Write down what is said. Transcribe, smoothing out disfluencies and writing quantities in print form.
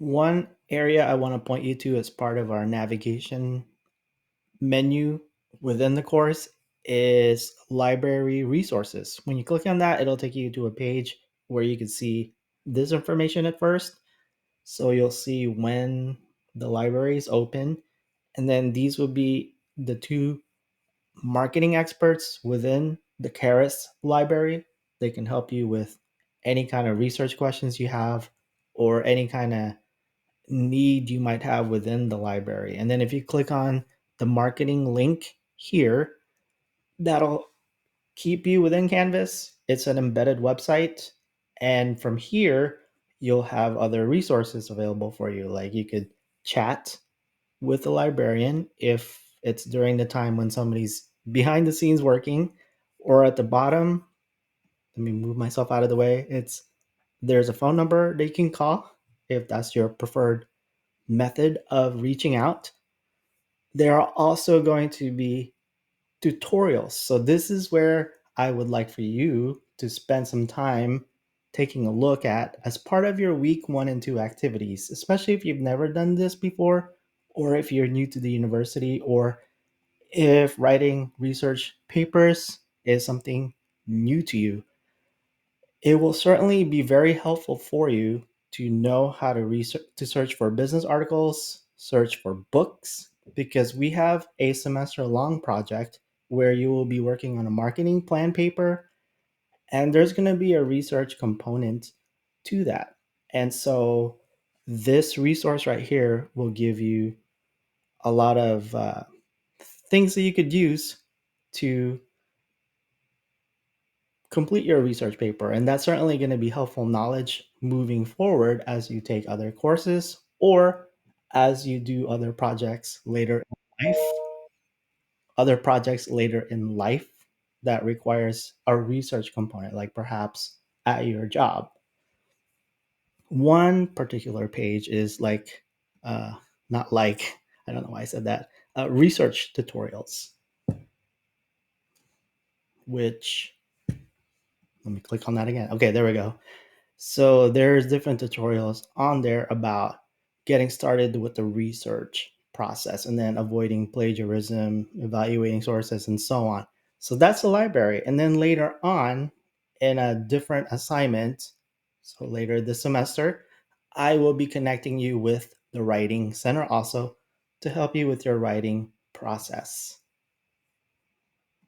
One area I want to point you to as part of our navigation menu within the course is library resources. When you click on that, it'll take you to a page where you can see this information at first. So you'll see when the library is open, and then these would be the two marketing experts within the Keras library. They can help you with any kind of research questions you have or any kind of need you might have within the library. And then if you click on the marketing link here, that'll keep you within Canvas. It's an embedded website. And from here, you'll have other resources available for you. Like you could chat with the librarian if it's during the time when somebody's behind the scenes working, or at the bottom, let me move myself out of the way. There's a phone number that you can call if that's your preferred method of reaching out. There are also going to be tutorials. So this is where I would like for you to spend some time taking a look at as part of your week 1 and 2 activities, especially if you've never done this before, or if you're new to the university, or if writing research papers is something new to you. It will certainly be very helpful for you to know how to research, to search for business articles, search for books, because we have a semester long project where you will be working on a marketing plan paper, and there's going to be a research component to that. And so this resource right here will give you a lot of things that you could use to complete your research paper. And that's certainly going to be helpful knowledge moving forward as you take other courses or as you do other projects later in life that requires a research component, like perhaps at your job. One particular page is like, uh, not like, I don't know why I said that, research tutorials, which, let me click on that again. Okay, there we go. So there's different tutorials on there about getting started with the research process and then avoiding plagiarism, evaluating sources, and so on. So that's the library. And then later on, in a different assignment, so later this semester, I will be connecting you with the Writing Center also to help you with your writing process.